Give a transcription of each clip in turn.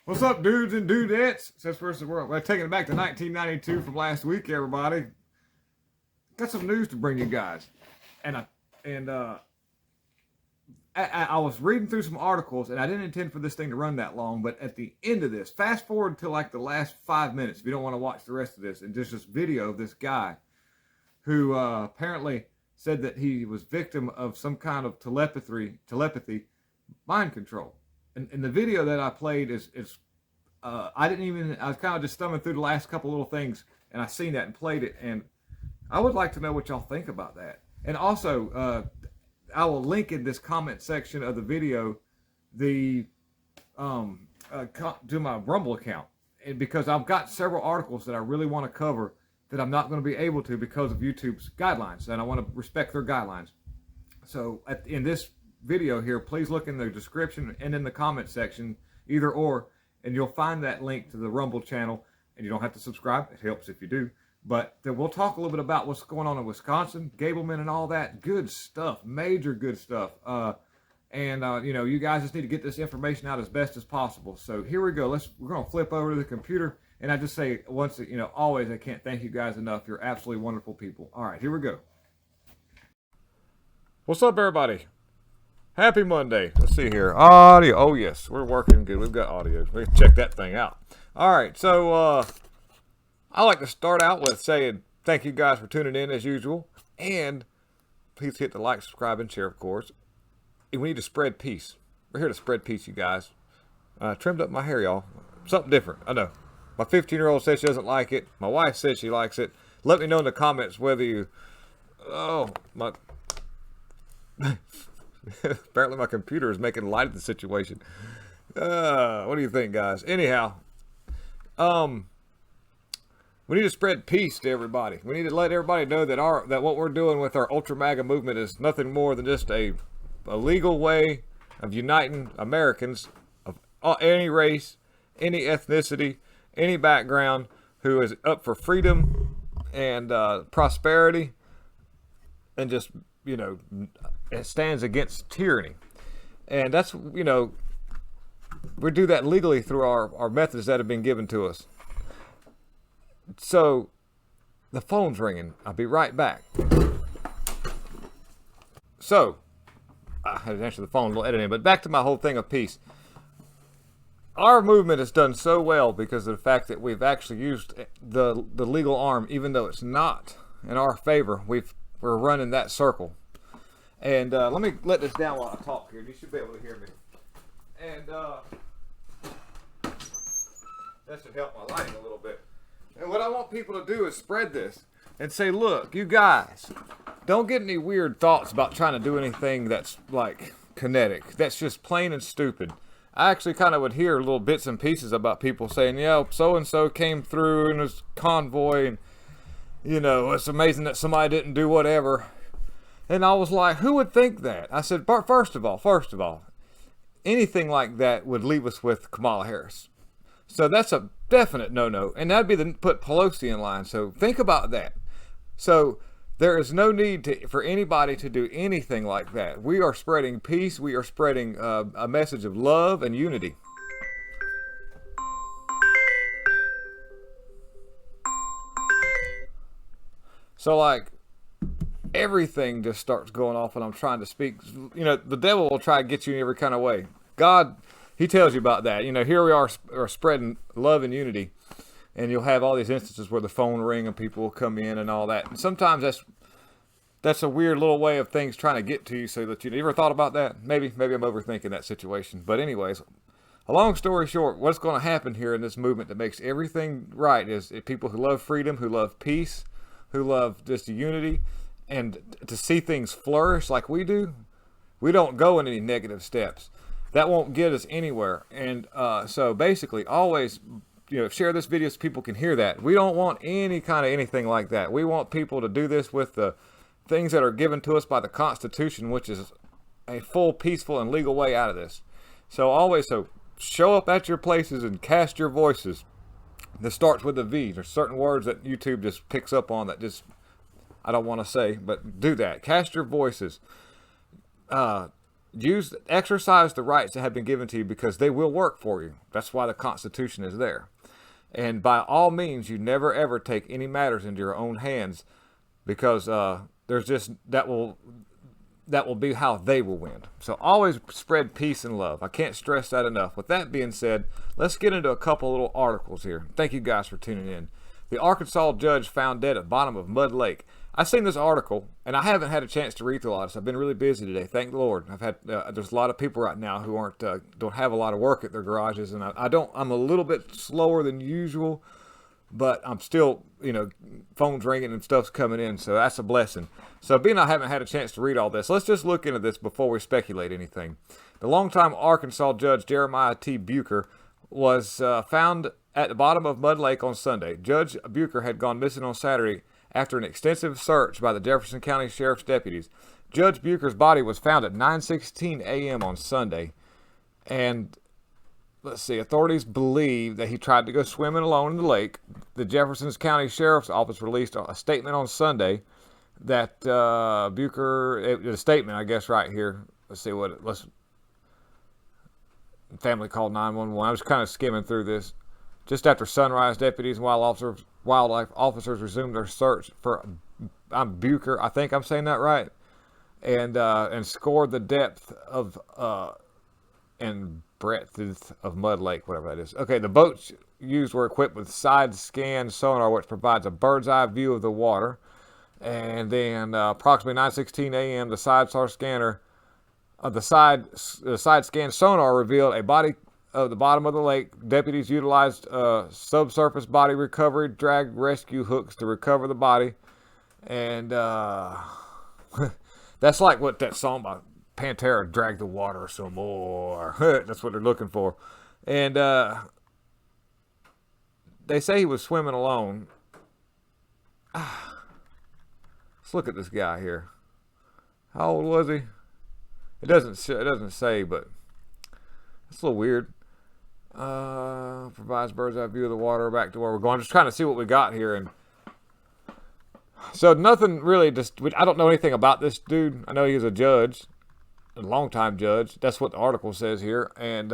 What's up, dudes and dudettes? Says first the world. We're taking it back to 1992 from last week, everybody. Got some news to bring you guys. And I was reading through some articles, and I didn't intend for this thing to run that long, but at the end of this, fast forward to like the last 5 minutes, if you don't want to watch the rest of this, and just this video of this guy who apparently said that he was victim of some kind of telepathy, mind control. And the video that I played is I was kind of just thumbing through the last couple little things, and I seen that and played it, and I would like to know what y'all think about that. And also, I will link in this comment section of the video to my Rumble account, and because I've got several articles that I really want to cover that I'm not going to be able to because of YouTube's guidelines, and I want to respect their guidelines. So in this video here, please look in the description and in the comment section, either or, and you'll find that link to the Rumble channel. And you don't have to subscribe; it helps if you do. But then we'll talk a little bit about what's going on in Wisconsin, Gableman, and all that good stuff, major good stuff. You guys just need to get this information out as best as possible. So here we go. We're gonna flip over to the computer, and I just say always, I can't thank you guys enough. You're absolutely wonderful people. All right, here we go. What's up, everybody? Happy Monday. Let's see here. Audio. Oh, yes. We're working good. We've got audio. We can check that thing out. All right. So, I like to start out with saying thank you guys for tuning in as usual. And please hit the like, subscribe, and share, of course. And we need to spread peace. We're here to spread peace, you guys. Trimmed up my hair, y'all. Something different. I know. My 15-year-old says she doesn't like it. My wife says she likes it. Let me know in the comments whether you... Oh, my... Apparently my computer is making light of the situation. What do you think, guys? Anyhow, we need to spread peace to everybody. We need to let everybody know that what we're doing with our Ultra MAGA movement is nothing more than just a legal way of uniting Americans of any race, any ethnicity, any background who is up for freedom and prosperity, and just it stands against tyranny. And that's, we do that legally through our methods that have been given to us. So, the phone's ringing. I'll be right back. So, I had to answer the phone, a little editing, but back to my whole thing of peace. Our movement has done so well because of the fact that we've actually used the legal arm, even though it's not in our favor. We're running that circle. And let me let this down while I talk here. You should be able to hear me. And that should help my lighting a little bit. And what I want people to do is spread this and say, look, you guys, don't get any weird thoughts about trying to do anything that's like kinetic. That's just plain and stupid. I actually kind of would hear little bits and pieces about people saying, yeah, so-and-so came through in his convoy, and, it's amazing that somebody didn't do whatever. And I was like, who would think that? I said, first of all, anything like that would leave us with Kamala Harris. So that's a definite no-no. And that'd be put Pelosi in line. So think about that. So there is no need for anybody to do anything like that. We are spreading peace. We are spreading a message of love and unity. So everything just starts going off when I'm trying to speak. The devil will try to get you in every kind of way. God, he tells you about that. Here we are spreading love and unity, and you'll have all these instances where the phone ring and people will come in and all that. And sometimes that's a weird little way of things trying to get to you, so that you ever thought about that? Maybe I'm overthinking that situation. But anyways, a long story short, what's going to happen here in this movement that makes everything right is people who love freedom, who love peace, who love just unity, and to see things flourish like we do. We don't go in any negative steps. That won't get us anywhere. And so basically, always, share this video so people can hear that. We don't want any kind of anything like that. We want people to do this with the things that are given to us by the Constitution, which is a full, peaceful, and legal way out of this. So show up at your places and cast your voices. This starts with a V. There's certain words that YouTube just picks up on that I don't want to say, but do that. Cast your voices. exercise the rights that have been given to you because they will work for you. That's why the Constitution is there. And by all means, you never ever take any matters into your own hands, because there's just that will be how they will win. So always spread peace and love. I can't stress that enough. With that being said, let's get into a couple little articles here. Thank you guys for tuning in. The Arkansas judge found dead at bottom of Mud Lake. I've seen this article, and I haven't had a chance to read through a lot of this. I've been really busy today. Thank the Lord. I've had there's a lot of people right now who don't have a lot of work at their garages, and I'm a little bit slower than usual, but I'm still, phones ringing and stuff's coming in, so that's a blessing. So being I haven't had a chance to read all this, let's just look into this before we speculate anything. The longtime Arkansas judge Jeremiah T. Bucher was found at the bottom of Mud Lake on Sunday. Judge Bucher had gone missing on Saturday after an extensive search by the Jefferson County Sheriff's deputies. Judge Bucher's body was found at 9:16 a.m. on Sunday, and let's see, authorities believe that he tried to go swimming alone in the lake. The Jefferson County Sheriff's Office released a statement on Sunday that the statement, I guess, right here. Let's see family called 911. I was kind of skimming through this. Just after sunrise, deputies and wildlife officers resumed their search for Bucher. I think I'm saying that right. And scored the depth of and breadth of Mud Lake, whatever that is. Okay, the boats used were equipped with side scan sonar, which provides a bird's eye view of the water. And then approximately 9:16 a.m., the side scan sonar revealed a body of the bottom of the lake. Deputies utilized subsurface body recovery drag rescue hooks to recover the body. And that's like what that song by Pantera, Drag the Water Some More. That's what they're looking for. And they say he was swimming alone. Let's look at this guy here. How old was he? It doesn't say, but it's a little weird. Provides bird's eye view of the water back to where we're going. Just trying to see what we got here. And so nothing really, I don't know anything about this dude. I know he's a judge, a longtime judge. That's what the article says here. And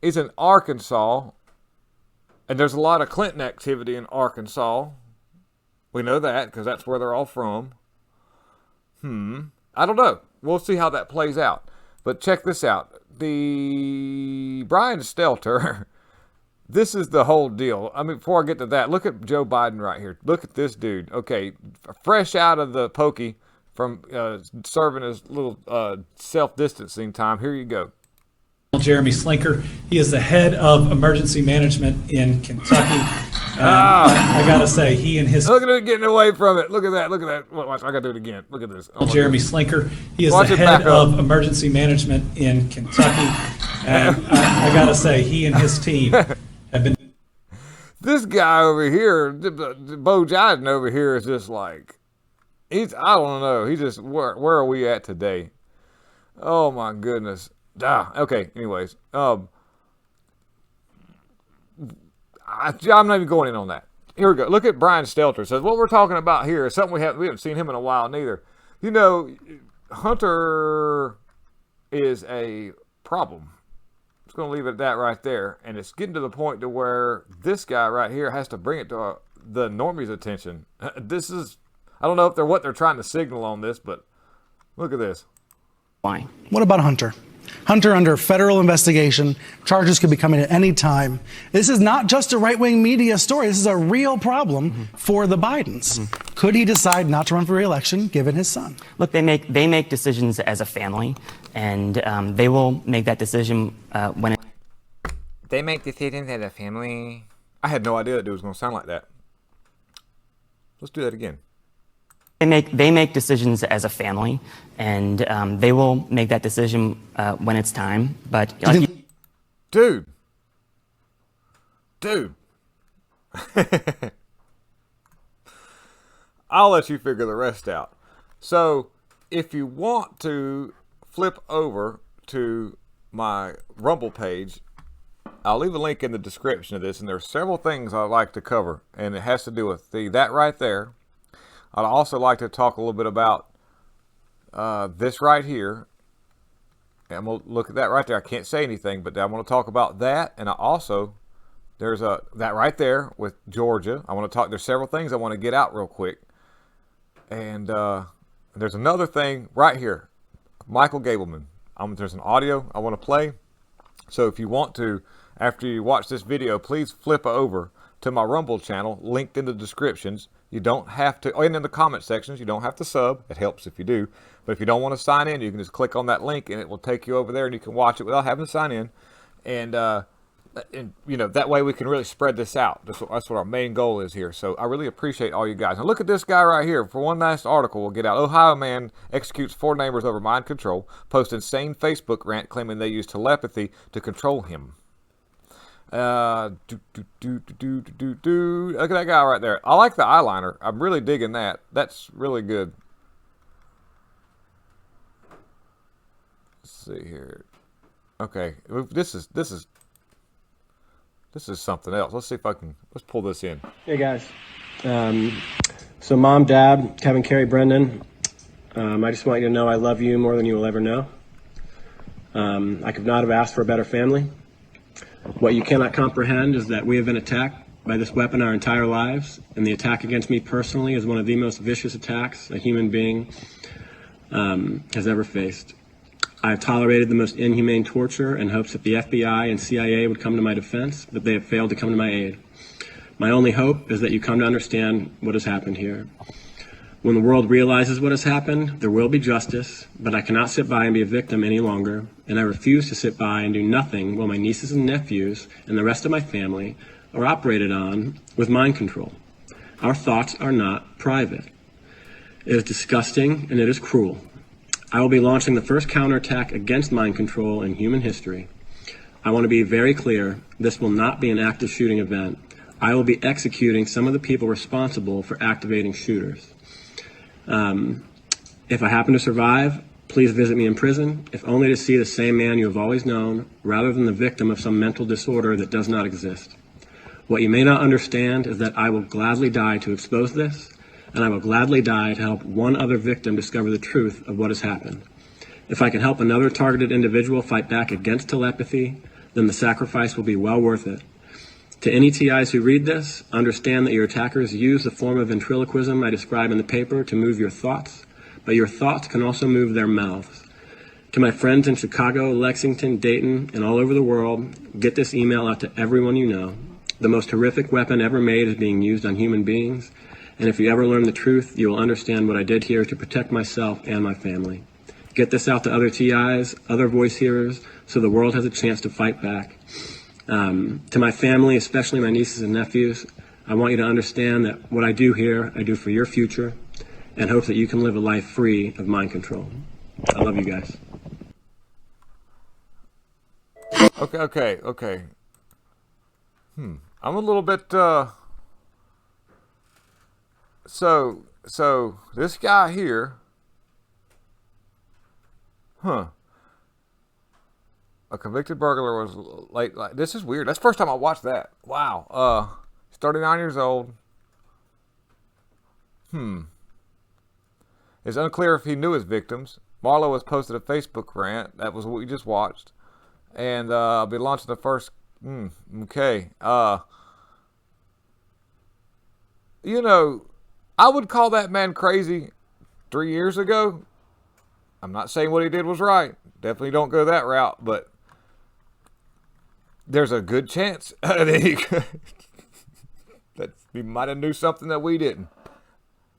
he's in Arkansas. And there's a lot of Clinton activity in Arkansas. We know that because that's where they're all from. I don't know. We'll see how that plays out. But check this out. The Brian Stelter, this is the whole deal. I mean, before I get to that, look at Joe Biden right here. Look at this dude. Okay, fresh out of the pokey from serving his little self-distancing time. Here you go. Jeremy Slinker. He is the head of emergency management in Kentucky. I gotta say, he and his look at it getting away from it. Look at that. Look at that. Watch, I gotta do it again. Look at this. Jeremy Slinker. He is the head of emergency management in Kentucky. I gotta say, he and his team have been. This guy over here, Bo Jiden over here, is just like I don't know. He's just where are we at today? Oh my goodness. Okay. Anyways, I'm not even going in on that. Here we go. Look at Brian Stelter. Says what we're talking about here is something we haven't seen him in a while neither. Hunter is a problem. Just going to leave it at that right there. And it's getting to the point to where this guy right here has to bring it to the normies' attention. This is, I don't know if what they're trying to signal on this, but look at this. Why? What about Hunter? Hunter under federal investigation. Charges could be coming at any time. This is not just a right-wing media story. This is a real problem for the Bidens. Could he decide not to run for re-election given his son? Look, they make decisions as a family, and they will make that decision when it. They make decisions as a family. I had no idea that it was going to sound like that. Let's do that again. They make decisions as a family, and they will make that decision when it's time. But dude, I'll let you figure the rest out. So, if you want to flip over to my Rumble page, I'll leave a link in the description of this, and there's several things I'd like to cover, and it has to do with that right there. I'd also like to talk a little bit about this right here, I'm going to look at that right there. I can't say anything, but I want to talk about that. And I also, there's that right there with Georgia. I want to talk, there's several things I want to get out real quick. And there's another thing right here. Michael Gableman. There's an audio I want to play. So if you want to, after you watch this video, please flip over to my Rumble channel, linked in the descriptions. You don't have to, and in the comment sections, you don't have to sub. It helps if you do. But if you don't want to sign in, you can just click on that link and it will take you over there and you can watch it without having to sign in. And you know, that way we can really spread this out. That's what our main goal is here. So I really appreciate all you guys. Now look at this guy right here. For one last article we'll get out. Ohio man executes 4 neighbors over mind control. Posts insane Facebook rant claiming they use telepathy to control him. Look at that guy right there. I like the eyeliner. I'm really digging that. That's really good. Let's see here. Okay, this is something else. Let's see if let's pull this in. Hey guys. So mom, dad, Kevin, Carrie, Brendan, I just want you to know I love you more than you will ever know. I could not have asked for a better family. What you cannot comprehend is that we have been attacked by this weapon our entire lives, and the attack against me personally is one of the most vicious attacks a human being has ever faced. I have tolerated the most inhumane torture in hopes that the FBI and CIA would come to my defense, but they have failed to come to my aid. My only hope is that you come to understand what has happened here. When the world realizes what has happened, there will be justice, but I cannot sit by and be a victim any longer, and I refuse to sit by and do nothing while my nieces and nephews and the rest of my family are operated on with mind control. Our thoughts are not private. It is disgusting and it is cruel. I will be launching the first counterattack against mind control in human history. I want to be very clear, this will not be an active shooting event. I will be executing some of the people responsible for activating shooters. If I happen to survive, please visit me in prison, if only to see the same man you have always known, rather than the victim of some mental disorder that does not exist. What you may not understand is that I will gladly die to expose this, and I will gladly die to help one other victim discover the truth of what has happened. If I can help another targeted individual fight back against telepathy, then the sacrifice will be well worth it. To any TIs who read this, understand that your attackers use the form of ventriloquism I describe in the paper to move your thoughts, but your thoughts can also move their mouths. To my friends in Chicago, Lexington, Dayton, and all over the world, get this email out to everyone you know. The most horrific weapon ever made is being used on human beings, and if you ever learn the truth, you will understand what I did here to protect myself and my family. Get this out to other TIs, other voice hearers, so the world has a chance to fight back. To my family, especially my nieces and nephews, I want you to understand that what I do here, I do for your future, and hope that you can live a life free of mind control. I love you guys. Okay. I'm a little bit, so this guy here, a convicted burglar was late. This is weird. That's the first time I watched that. Wow. He's 39 years old. It's unclear if he knew his victims. Marlowe has posted a Facebook rant. That was what we just watched. And I'll be launching the first. Okay. You know, I would call that man crazy 3 years ago. I'm not saying what he did was right. Definitely don't go that route, but there's a good chance that he might have knew something that we didn't.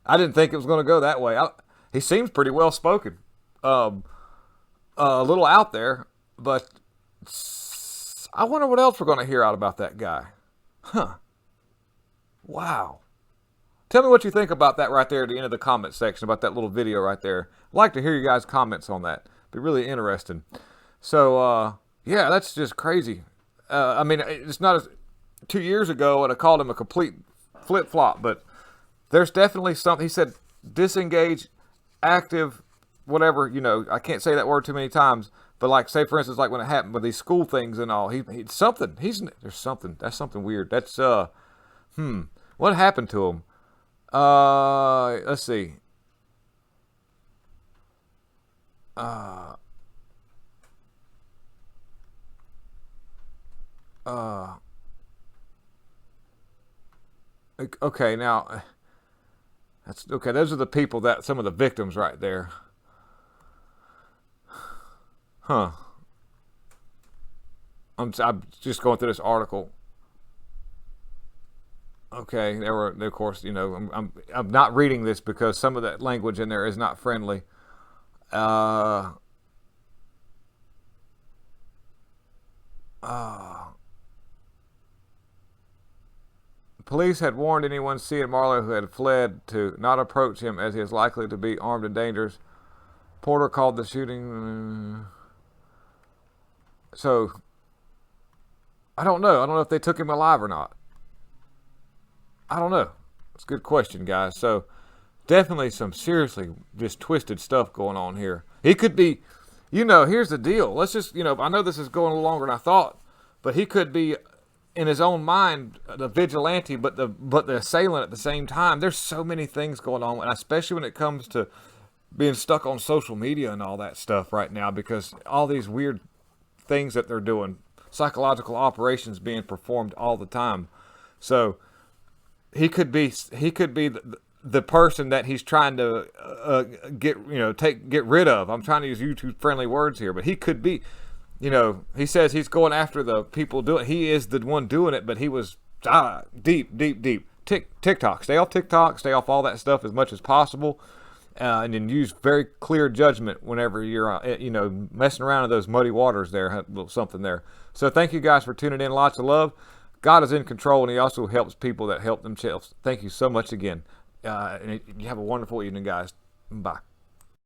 I didn't think it was going to go that way. He seems pretty well spoken, a little out there, but I wonder what else we're going to hear out about that guy. Wow. Tell me what you think about that right there at the end of the comment section, about that little video right there. I'd like to hear you guys' comments on that. Be really interesting. So, yeah, that's just crazy. I mean, it's not as 2 years ago, and I called him a complete flip-flop, but there's definitely something. He said disengage, active, whatever, you know, I can't say that word too many times, but like, say, for instance, like when it happened with these school things and all, there's something, that's something weird. That's, what happened to him? Let's see. Okay, now that's okay. Those are the people that some of the victims right there. Huh. I'm just going through this article. Okay, there were, of course, you know, I'm not reading this because some of that language in there is not friendly. Police had warned anyone seeing Marlowe who had fled to not approach him as he is likely to be armed and dangerous. Porter called the shooting. So, I don't know. I don't know if they took him alive or not. I don't know. It's a good question, guys. So, definitely some seriously just twisted stuff going on here. He could be, you know, here's the deal. Let's just, you know, I know this is going a little longer than I thought, but he could be, in his own mind, the vigilante, but the assailant at the same time. There's so many things going on, and especially when it comes to being stuck on social media and all that stuff right now, because all these weird things that they're doing, psychological operations being performed all the time. So he could be the person that he's trying to get rid of. I'm trying to use YouTube friendly words here, but he could be. You know, he says he's going after the people doing it. He is the one doing it, but he was deep. TikTok. Stay off TikTok. Stay off all that stuff as much as possible. And then use very clear judgment whenever you're, messing around in those muddy waters there. A little something there. So thank you guys for tuning in. Lots of love. God is in control, and he also helps people that help themselves. Thank you so much again. And you have a wonderful evening, guys. Bye.